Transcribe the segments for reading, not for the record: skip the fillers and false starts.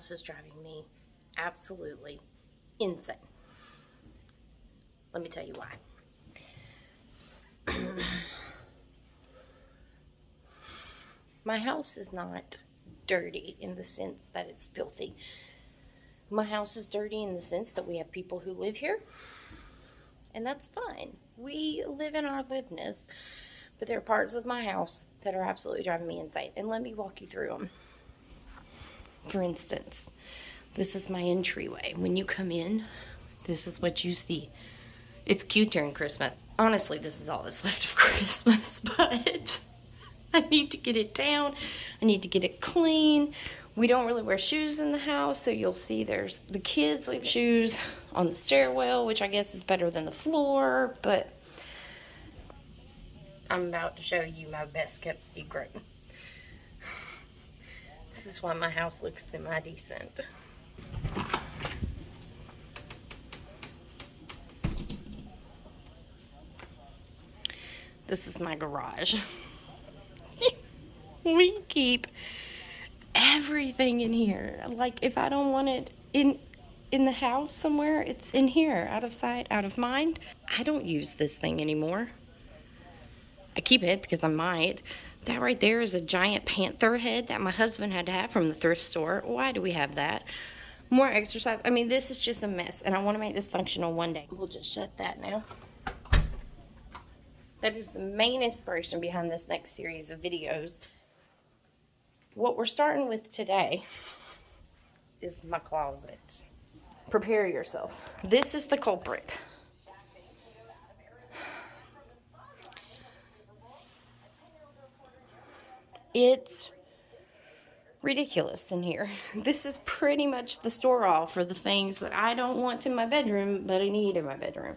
house is driving me absolutely insane. Let me tell you why. My house is not dirty in the sense that it's filthy. My house is dirty in the sense that we have people who live here, and that's fine. We live in our liveness, but there are parts of my house that are absolutely driving me insane, and let me walk you through them. For instance, this is my entryway. When you come in, this is what you see. It's cute during Christmas. Honestly, this is all that's left of Christmas, but I need to get it down. I need to get it clean. We don't really wear shoes in the house, so you'll see there's the kids leave shoes on the stairwell, which I guess is better than the floor, but I'm about to show you my best kept secret. This is why my house looks semi-decent. This is my garage. We keep everything in here. Like, if I don't want it in the house somewhere, it's in here, out of sight, out of mind. I don't use this thing anymore. I keep it because I might. That right there is a giant panther head that my husband had to have from the thrift store. Why do we have that? More exercise. I mean, this is just a mess, and I want to make this functional one day. We'll just shut that now. That is the main inspiration behind this next series of videos. What we're starting with today is my closet. Prepare yourself. This is the culprit. It's ridiculous in here. This is pretty much the store-all for the things that I don't want in my bedroom, but I need in my bedroom.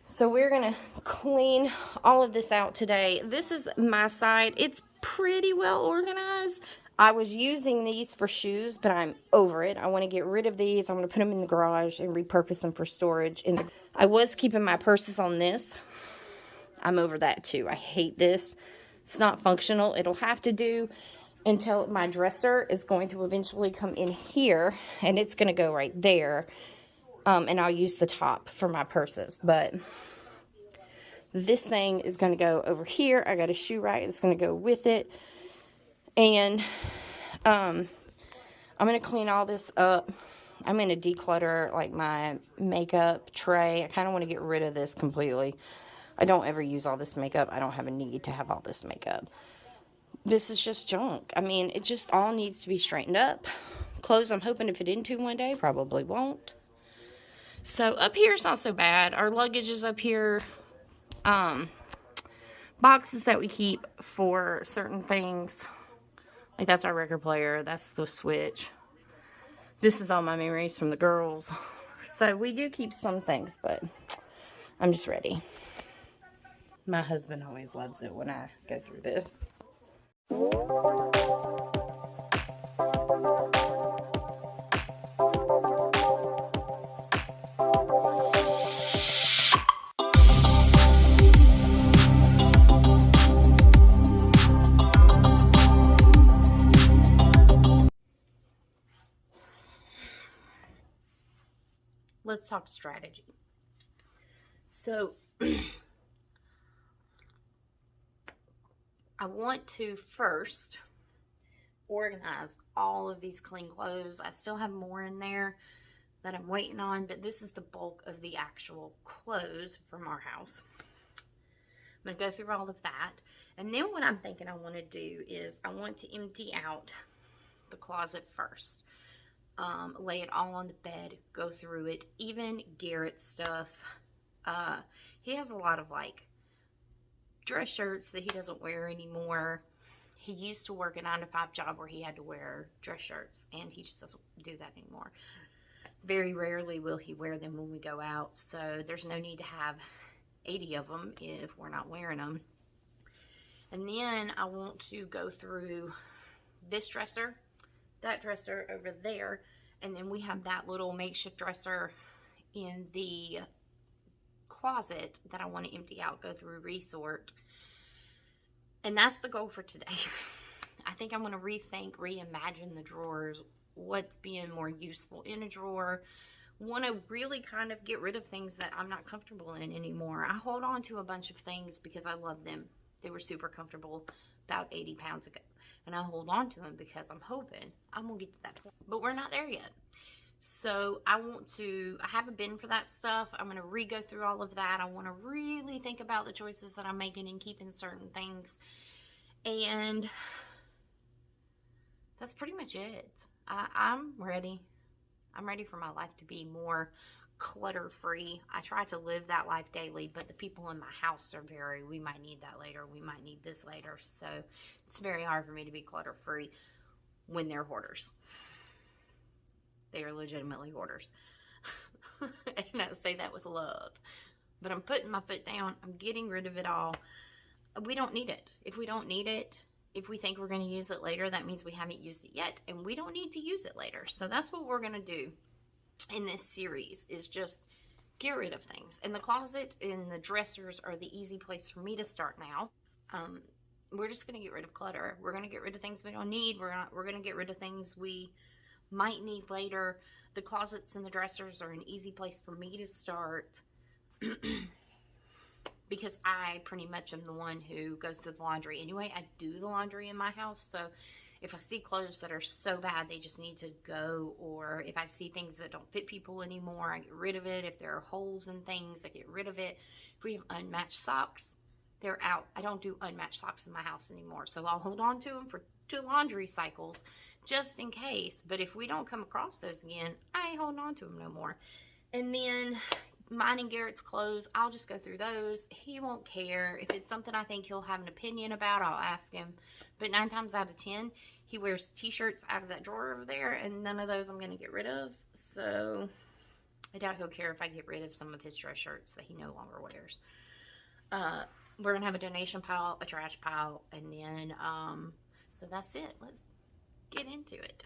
So we're gonna clean all of this out today. This is my side. It's pretty well organized. I was using these for shoes, but I'm over it. I want to get rid of these. I'm going to put them in the garage and repurpose them for storage. I was keeping my purses on this. I'm over that too. I hate this. It's not functional. It'll have to do until my dresser is going to eventually come in here, and it's going to go right there. And I'll use the top for my purses, but this thing is going to go over here. I got a shoe rack that's going to go with it, and I'm going to clean all this up. I'm going to declutter like my makeup tray. I kind of want to get rid of this completely. I don't ever use all this makeup. I don't have a need to have all this makeup. This is just junk. I mean, it just all needs to be straightened up. Clothes I'm hoping to fit into one day, probably won't. So up here, it's not so bad. Our luggage is up here. Boxes that we keep for certain things. Like, that's our record player. That's the Switch. This is all my memories from the girls. So we do keep some things, but I'm just ready. My husband always loves it when I go through this. Let's talk strategy. So, I want to first organize all of these clean clothes. I still have more in there that I'm waiting on, but this is the bulk of the actual clothes from our house. I'm going to go through all of that. And then what I'm thinking I want to do is I want to empty out the closet first. Lay it all on the bed, go through it. Even Garrett's stuff. He has a lot of like dress shirts that he doesn't wear anymore. He used to work a 9-to-5 job where he had to wear dress shirts, and he just doesn't do that anymore. Very rarely will he wear them when we go out, so there's no need to have 80 of them if we're not wearing them. And then I want to go through this dresser, that dresser over there, and then we have that little makeshift dresser in the closet that I want to empty out, go through, resort. And that's the goal for today. I think I'm going to rethink, reimagine the drawers what's being more useful in a drawer. Want to really kind of get rid of things that I'm not comfortable in anymore. I hold on to a bunch of things because I love them. They were super comfortable about 80 pounds ago. And I hold on to them because I'm hoping I'm going to get to that point. But we're not there yet. So I have a bin for that stuff. I'm going to re-go through all of that. I want to really think about the choices that I'm making and keeping certain things. And that's pretty much it. I'm ready. I'm ready for my life to be more clutter-free. I try to live that life daily, but the people in my house are we might need that later. We might need this later. So it's very hard for me to be clutter-free when they're hoarders. They are legitimately hoarders. And I say that with love. But I'm putting my foot down. I'm getting rid of it all. We don't need it. If we don't need it, if we think we're going to use it later, that means we haven't used it yet, and we don't need to use it later. So that's what we're going to do in this series, is just get rid of things. And the closet and the dressers are the easy place for me to start now. We're just going to get rid of clutter. We're going to get rid of things we don't need. We're going to get rid of things we might need later. The closets and the dressers are an easy place for me to start. Because I pretty much am the one who goes to the laundry anyway. I do the laundry in my house, so if I see clothes that are so bad they just need to go, or if I see things that don't fit people anymore, I get rid of it. If there are holes in things, I get rid of it. If we have unmatched socks, they're out. I don't do unmatched socks in my house anymore, so I'll hold on to them for 2 laundry cycles just in case. But if we don't come across those again, I ain't holding on to them no more. And then mine and Garrett's clothes, I'll just go through those. He won't care. If it's something I think he'll have an opinion about, I'll ask him. But 9 times out of 10, he wears t-shirts out of that drawer over there, and none of those I'm going to get rid of. So I doubt he'll care if I get rid of some of his dress shirts that he no longer wears. We're going to have a donation pile, a trash pile, and then, so that's it. Let's get into it.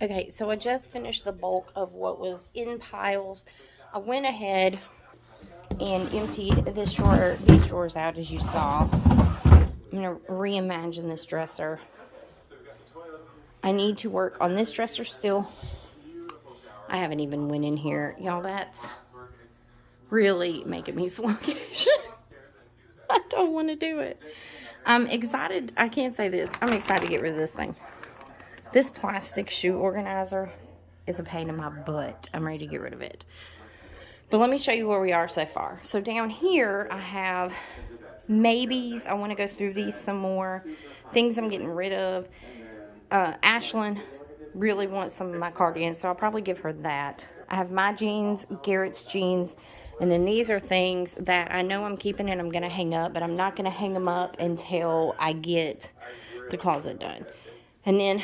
Okay, so I just finished the bulk of what was in piles. I went ahead and emptied these drawers out, as you saw. I'm going to reimagine this dresser. I need to work on this dresser still. I haven't even went in here. Y'all, that's really making me sluggish. I don't want to do it. I'm excited. I can't say this. I'm excited to get rid of this thing. This plastic shoe organizer is a pain in my butt. I'm ready to get rid of it. But let me show you where we are so far. So down here, I have maybes. I want to go through these some more. Things I'm getting rid of. Ashlyn really wants some of my cardigans, so I'll probably give her that. I have my jeans, Garrett's jeans, and then these are things that I know I'm keeping and I'm going to hang up, but I'm not going to hang them up until I get the closet done. And then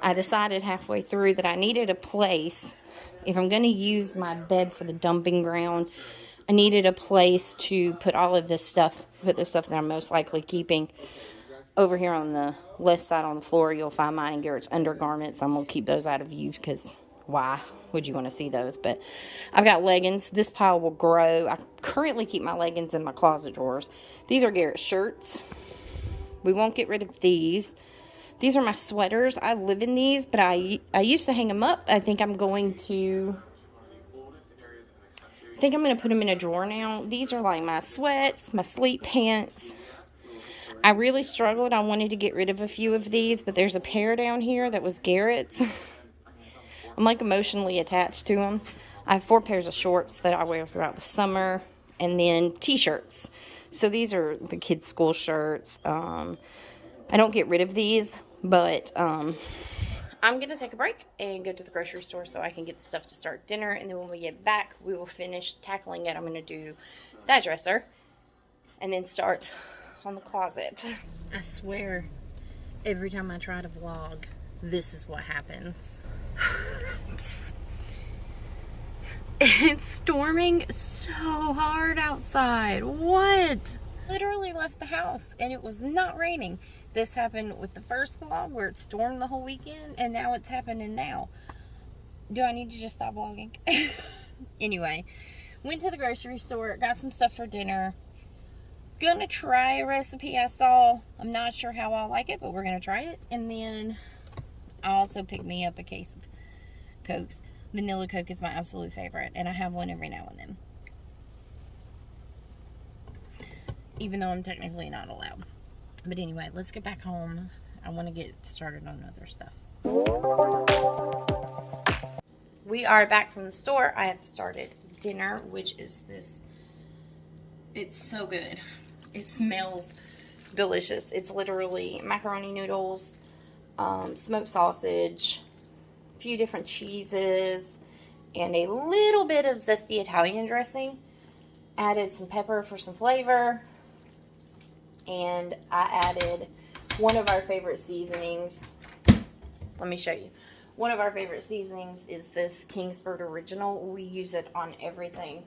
I decided halfway through that I needed a place. If I'm going to use my bed for the dumping ground, I needed a place to put all of this stuff, put the stuff that I'm most likely keeping. Over here on the left side on the floor, you'll find mine and Garrett's undergarments. I'm going to keep those out of view because why would you want to see those? But I've got leggings. This pile will grow. I currently keep my leggings in my closet drawers. These are Garrett shirts. We won't get rid of these. These are my sweaters. I live in these, but I used to hang them up. I think I'm going to put them in a drawer now. These are like my sweats, my sleep pants. I really struggled. I wanted to get rid of a few of these, but there's a pair down here that was Garrett's. I'm like emotionally attached to them. I have 4 pairs of shorts that I wear throughout the summer, and then t-shirts. So these are the kids' school shirts. I don't get rid of these, but I'm going to take a break and go to the grocery store so I can get the stuff to start dinner. And then when we get back, we will finish tackling it. I'm going to do that dresser and then start on the closet. I swear, every time I try to vlog, this is what happens. It's storming so hard outside. What? Literally left the house and it was not raining. This happened with the first vlog where it stormed the whole weekend, and now it's happening now. Do I need to just stop vlogging? Anyway, went to the grocery store, got some stuff for dinner. Gonna try a recipe I saw. I'm not sure how I'll like it, but we're gonna try it. And then I also picked me up a case of Cokes. Vanilla Coke is my absolute favorite, and I have one every now and then, even though I'm technically not allowed. But anyway, let's get back home. I want to get started on other stuff. We are back from the store. I have started dinner, which is this. It's so good. It smells delicious. It's literally macaroni noodles, smoked sausage, a few different cheeses, and a little bit of zesty Italian dressing. Added some pepper for some flavor, and I added one of our favorite seasonings. Let me show you. One of our favorite seasonings is this Kingsford Original. We use it on everything.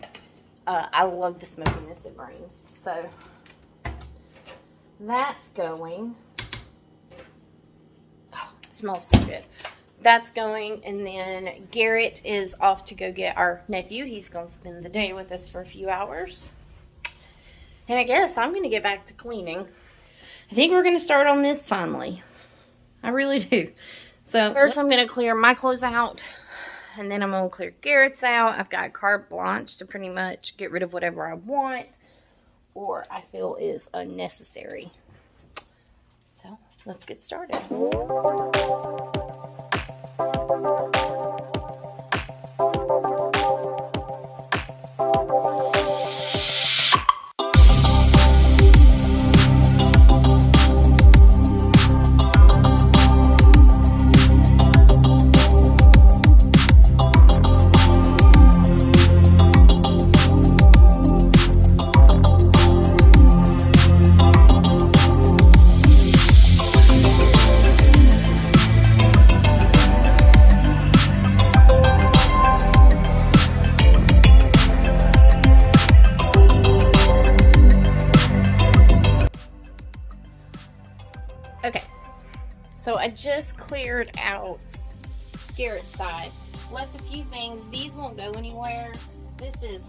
I love the smokiness it brings. So that's going. Oh, it smells so good. That's going, and then Garrett is off to go get our nephew. He's going to spend the day with us for a few hours. And I guess I'm going to get back to cleaning. I think we're going to start on this finally. I really do. So first I'm going to clear my clothes out, and then I'm going to clear Garrett's out. I've got carte blanche to pretty much get rid of whatever I want or I feel is unnecessary. So let's get started. Okay, so I just cleared out Garrett's side. Left a few things. These won't go anywhere. This is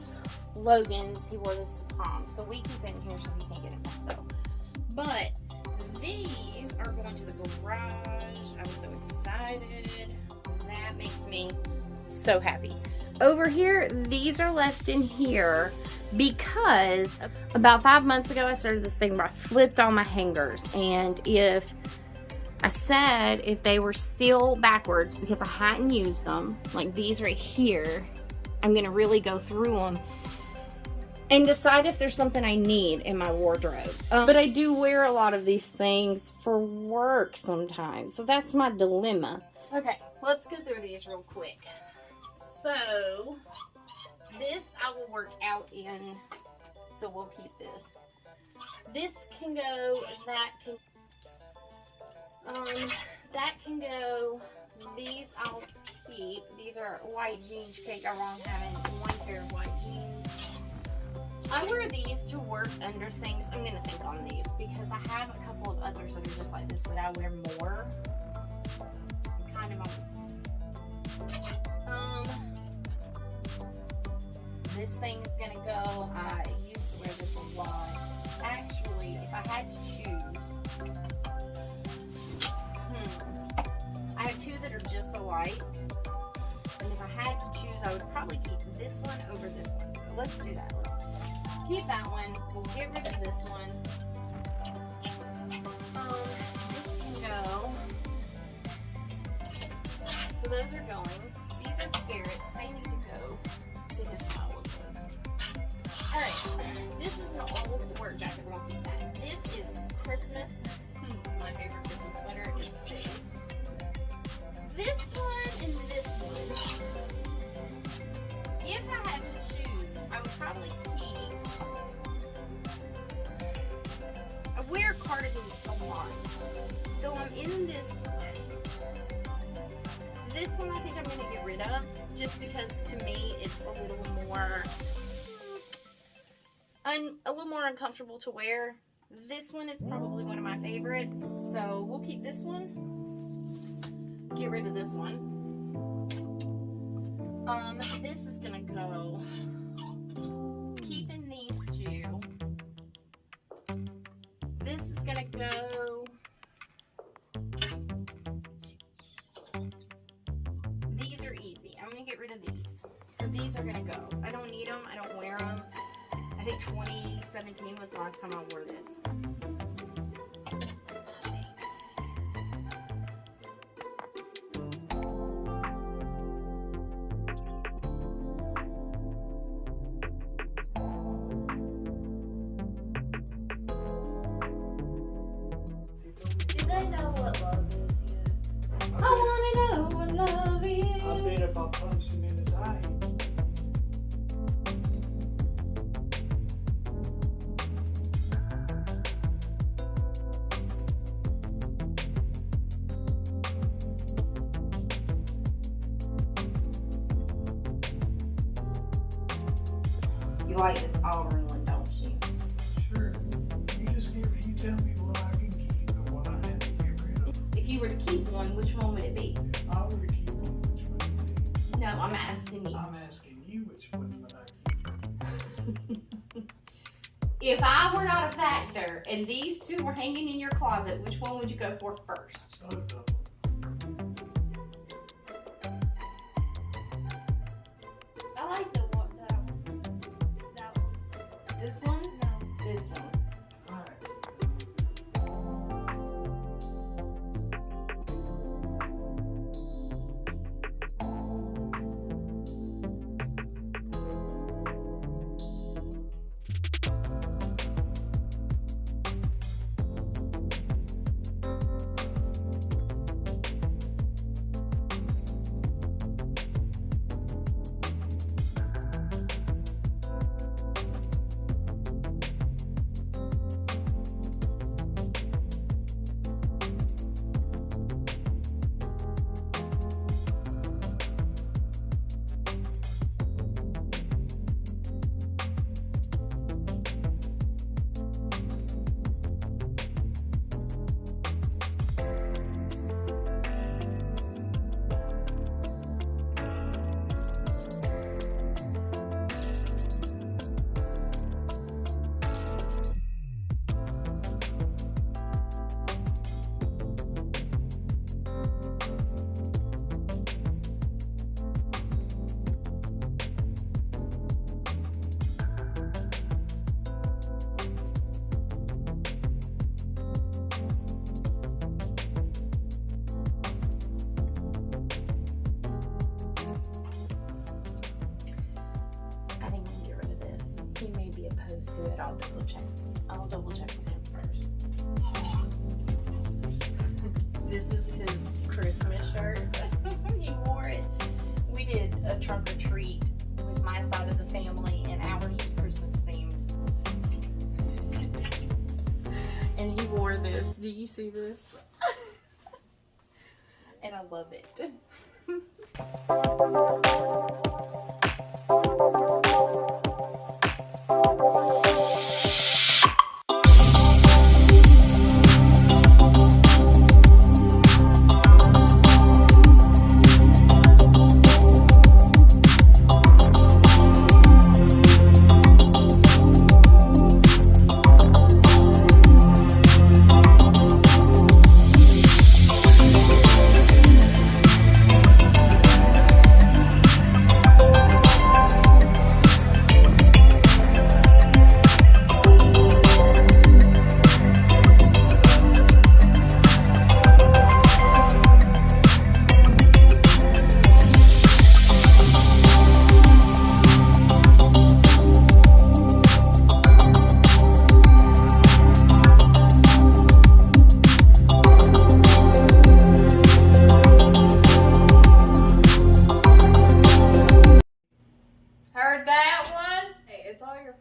Logan's. He wore this to prom, so we keep it in here so he can't get it messed up. But these are going to the garage. I'm so excited. That makes me so happy. Over here, these are left in here because about 5 months ago I started this thing where I flipped all my hangers, and if they were still backwards because I hadn't used them, like these right here, I'm gonna really go through them and decide if there's something I need in my wardrobe. But I do wear a lot of these things for work sometimes, so that's my dilemma. Okay, let's go through these real quick. So this I will work out in, so we'll keep this. This can go, that can go. These I'll keep. These are white jeans. Can't go wrong having one pair of white jeans. I wear these to work under things. I'm gonna think on these because I have a couple of others that are just like this that I wear more. Kind of on. this thing is going to go. I used to wear this a lot. Actually, if I had to choose, I have two that are just alike. And if I had to choose, I would probably keep this one over this one. So let's do that. Let's keep that one. We'll get rid of this one. This can go. So those are going. These are Garrett's. They need to go to his pile of clothes. Alright, this is an old work jacket. We're gonna keep that. This is Christmas. It's my favorite Christmas sweater. It stays. This one and this one. If I had to choose, I would probably keep. I wear cardigans a lot. So I'm in this one. This one I think I'm going to get rid of just because to me it's a little more uncomfortable to wear. This one is probably one of my favorites, so we'll keep this one. Get rid of this one. This is going to go. Keeping these two. This is going to go. These are easy. I'm going to get rid of these. So these are going to go. I don't need them. I don't wear them. I think 2017 was the last time I wore this. Do they know what love is yet? I want to know what love is. I bet if I punched him in his eye. You like this auburn one, don't you? Sure. You tell me what I can keep and what I have to get rid of. If you were to keep one, which one would it be? If I were to keep one, which one would it be? No, I'm asking you. I'm asking you which one would I keep. If I were not a factor and these two were hanging in your closet, which one would you go for first? Both of them. I like that one. This one? No. This one. Alright. I think I'm gonna get rid of this. He may be opposed to it. I'll double check. I'll double check with him first. This is his Christmas shirt. He wore it. We did a trunk or treat with my side of the family, and ours was Christmas themed. And he wore this. Do you see this? And I love it.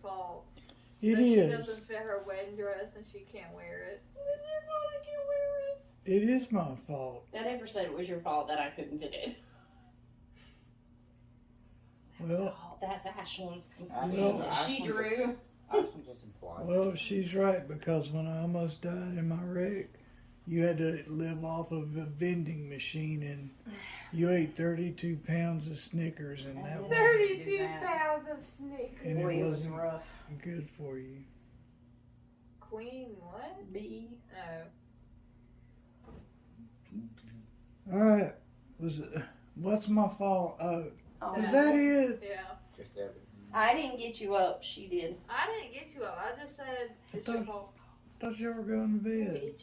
fault. It that She is. doesn't fit her wedding dress and she can't wear it. It's your fault I can't wear it. It is my fault. I never said it was your fault that I couldn't fit it. Well, That's Ashlyn's Well, conclusion that she drew. Ashland's just implied. well, she's right, because when I almost died in my wreck, you had to live off of a vending machine, and you ate 32 pounds of Snickers, and that was 32 pounds of Snickers. And Boy, it it was wasn't rough. good for you. Queen what? B. Oh. All right, what's my fault? Oh, Is that it? Yeah. Just everything. I didn't get you up. She did. I didn't get you up. I just said it's your fault. I thought y'all were going to bed.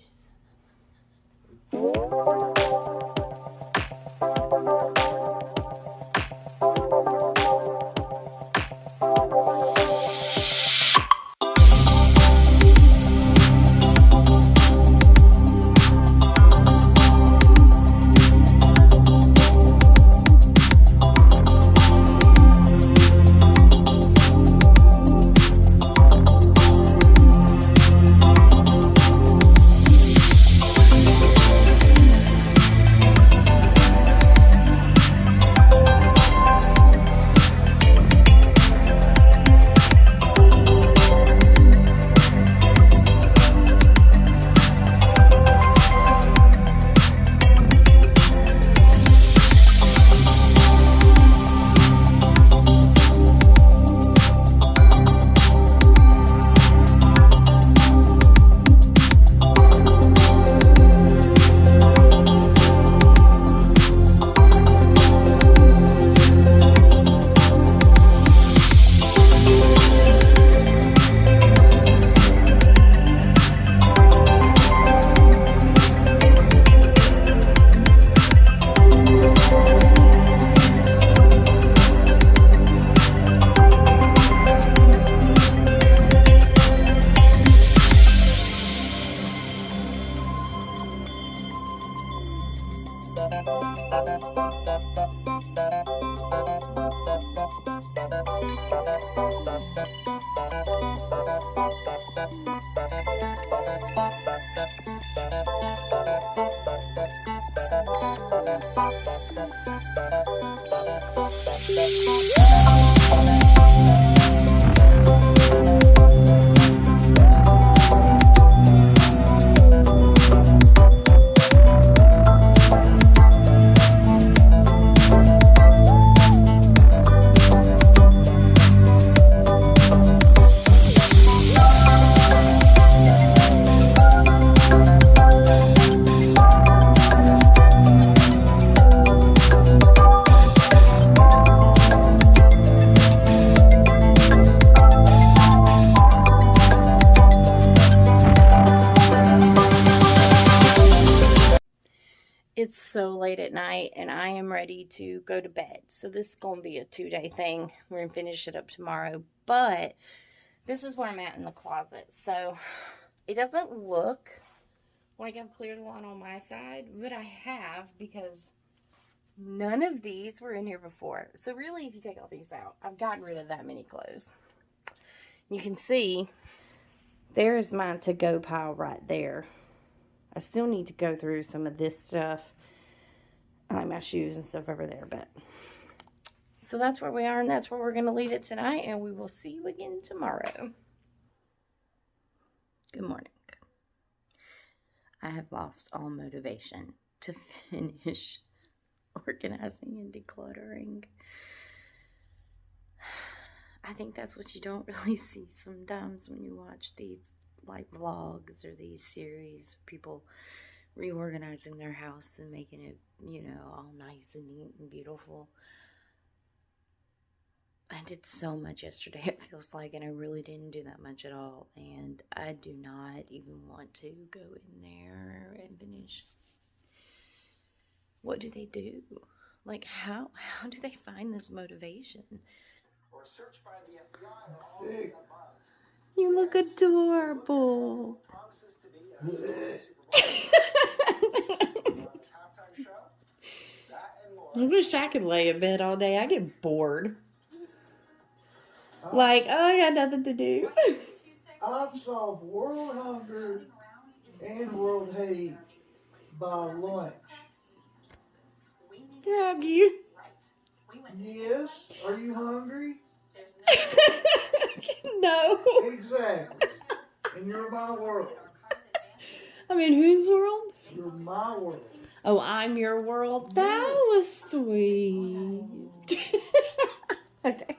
It's so late at night and I am ready to go to bed. So this is going to be a 2-day thing. We're going to finish it up tomorrow. But this is where I'm at in the closet. So it doesn't look like I've cleared a lot on my side, but I have, because none of these were in here before. So really, if you take all these out, I've gotten rid of that many clothes. You can see there is my to-go pile right there. I still need to go through some of this stuff, like my shoes and stuff over there, but so that's where we are, and that's where we're going to leave it tonight, and we will see you again tomorrow. Good morning. I have lost all motivation to finish organizing and decluttering. I think that's what you don't really see sometimes when you watch these like vlogs or these series of people reorganizing their house and making it, you know, all nice and neat and beautiful. I did so much yesterday, it feels like, and I really didn't do that much at all, and I do not even want to go in there and finish. What do they do? Like, how do they find this motivation? Or search by the FBI or all of the above. You look adorable. Promises to be a Super Bowl halftime show. That and more. I wish I could lay in bed all day. I get bored. Like, oh, I got nothing to do. I've solved world hunger and world hate by lunch. Have you? Yes? Are you hungry? No. Exactly. And you're my world. I mean, whose world? You're my world. Oh, I'm your world. That was sweet. Okay.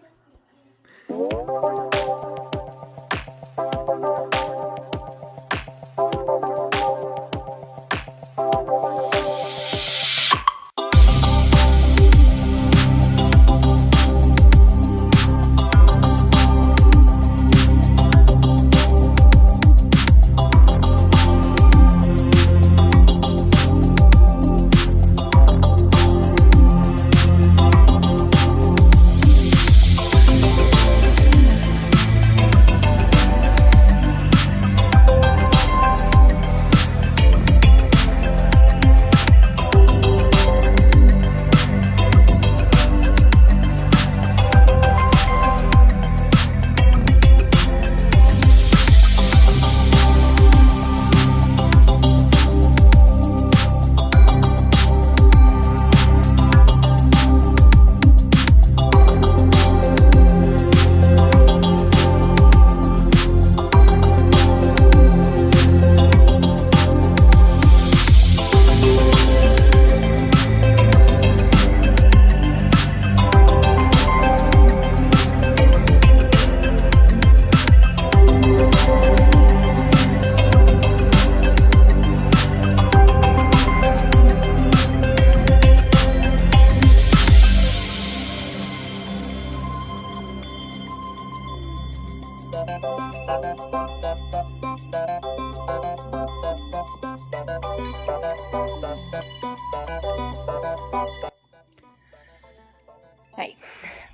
Hey,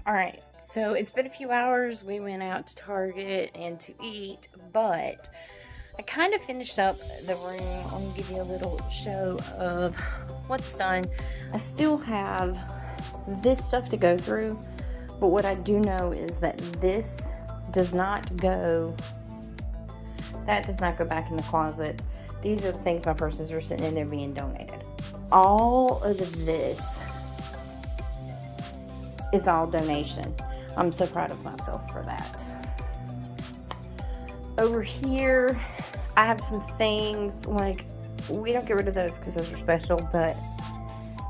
all right, so it's been a few hours. We went out to Target and to eat, but I kind of finished up the room. Let me give you a little show of what's done. I still have this stuff to go through, but what I do know is that this does not go, that does not go back in the closet. These are the things my purses are sitting in there being donated. All of this is all donation. I'm so proud of myself for that. Over here, I have some things, like, we don't get rid of those because those are special, but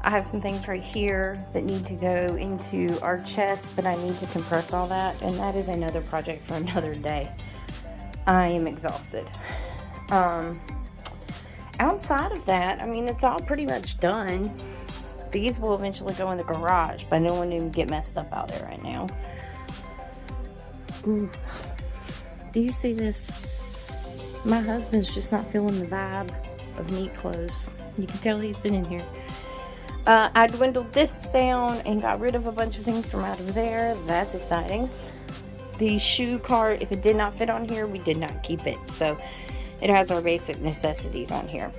I have some things right here that need to go into our chest, but I need to compress all that, and that is another project for another day. I am exhausted. Outside of that, I mean, it's all pretty much done. These will eventually go in the garage, but I don't want to even get messed up out there right now. Ooh. Do you see this? My husband's just not feeling the vibe of neat clothes. You can tell he's been in here. I dwindled this down and got rid of a bunch of things from out of there. That's exciting. The shoe cart, if it did not fit on here, we did not keep it. So it has our basic necessities on here.